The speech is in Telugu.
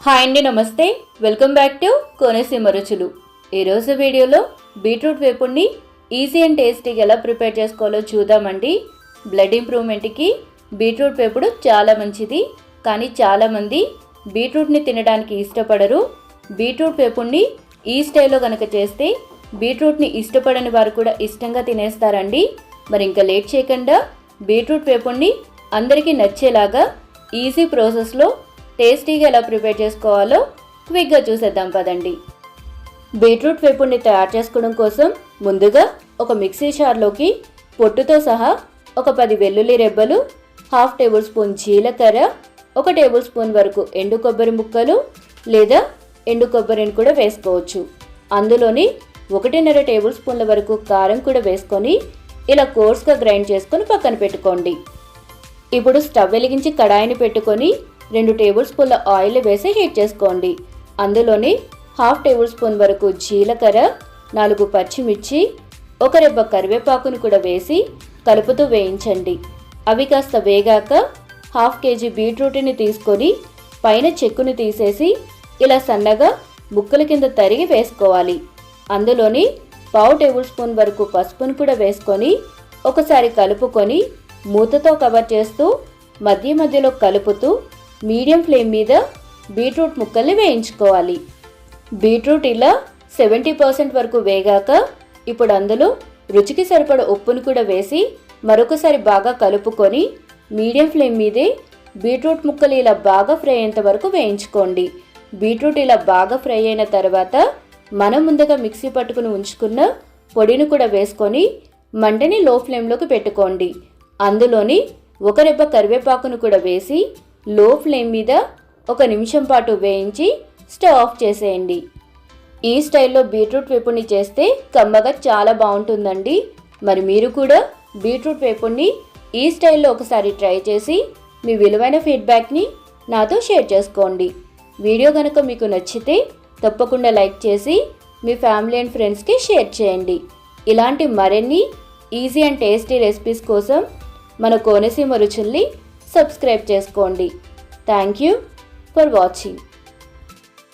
హాయ్ అండి, నమస్తే. వెల్కమ్ బ్యాక్ టు కోనసీమ రుచులు. ఈరోజు వీడియోలో బీట్రూట్ వేపుడిని ఈజీ అండ్ టేస్టీగా ఎలా ప్రిపేర్ చేసుకోవాలో చూద్దామండి. బ్లడ్ ఇంప్రూవ్మెంట్కి బీట్రూట్ వేపుడు చాలా మంచిది, కానీ చాలామంది బీట్రూట్ని తినడానికి ఇష్టపడరు. బీట్రూట్ వేపుడిని ఈ స్టైల్లో కనుక చేస్తే బీట్రూట్ని ఇష్టపడని వారు కూడా ఇష్టంగా తినేస్తారండి. మరి ఇంకా లేట్ చేయకుండా బీట్రూట్ వేపుడిని అందరికీ నచ్చేలాగా ఈజీ ప్రాసెస్లో టేస్టీగా ఎలా ప్రిపేర్ చేసుకోవాలో క్విక్గా చూసేద్దాం పదండి. బీట్రూట్ వేపుడిని తయారు చేసుకోవడం కోసం ముందుగా ఒక మిక్సీ జార్లోకి పొట్టుతో సహా ఒక 10 వెల్లుల్లి రెబ్బలు, 1/2 టేబుల్ స్పూన్ జీలకర్ర, 1 టేబుల్ స్పూన్ వరకు ఎండు కొబ్బరి ముక్కలు లేదా ఎండు కొబ్బరిని కూడా వేసుకోవచ్చు. అందులోని 1.5 టేబుల్ స్పూన్ల వరకు కారం కూడా వేసుకొని ఇలా కోర్స్గా గ్రైండ్ చేసుకొని పక్కన పెట్టుకోండి. ఇప్పుడు స్టవ్ వెలిగించి కడాయిని పెట్టుకొని 2 టేబుల్ స్పూన్ల ఆయిల్ వేసి హీట్ చేసుకోండి. అందులోని 1/2 టేబుల్ స్పూన్ వరకు జీలకర్ర, 4 పచ్చిమిర్చి, 1 రెబ్బ కరివేపాకును కూడా వేసి కలుపుతూ వేయించండి. అవి కాస్త వేగాక 1/2 కేజీ బీట్రూట్ని తీసుకొని పైన చెక్కుని తీసేసి ఇలా సన్నగా ముక్కల కింద తరిగి వేసుకోవాలి. అందులోని 1/2 టేబుల్ స్పూన్ వరకు పసుపును కూడా వేసుకొని ఒకసారి కలుపుకొని మూతతో కవర్ చేస్తూ మధ్య మధ్యలో కలుపుతూ మీడియం ఫ్లేమ్ మీద బీట్రూట్ ముక్కల్ని వేయించుకోవాలి. బీట్రూట్ ఇలా 70% వరకు వేగాక ఇప్పుడు అందులో రుచికి సరిపడ ఉప్పును కూడా వేసి మరొకసారి బాగా కలుపుకొని మీడియం ఫ్లేమ్ మీదే బీట్రూట్ ముక్కలు ఇలా బాగా ఫ్రై అయ్యేంత వరకు వేయించుకోండి. బీట్రూట్ ఇలా బాగా ఫ్రై అయిన తర్వాత మనం ముందుగా మిక్సీ పట్టుకుని ఉంచుకున్న పొడిని కూడా వేసుకొని మంటని లో ఫ్లేమ్లోకి పెట్టుకోండి. అందులోని 1 రెబ్బ కరివేపాకును కూడా వేసి లో ఫ్లేమ్ మీద 1 నిమిషం పాటు వేయించి స్టవ్ ఆఫ్ చేసేయండి. ఈ స్టైల్లో బీట్రూట్ వేపుడిని చేస్తే కమ్మగా చాలా బాగుంటుందండి. మరి మీరు కూడా బీట్రూట్ వేపుడిని ఈ స్టైల్లో ఒకసారి ట్రై చేసి మీ విలువైన ఫీడ్బ్యాక్ని నాతో షేర్ చేసుకోండి. వీడియో కనుక మీకు నచ్చితే తప్పకుండా లైక్ చేసి మీ ఫ్యామిలీ అండ్ ఫ్రెండ్స్కి షేర్ చేయండి. ఇలాంటి మరిన్ని ఈజీ అండ్ టేస్టీ రెసిపీస్ కోసం మన కోనసీమ రుచుల్ని సబ్స్క్రైబ్ చేసుకోండి. Thank you for watching.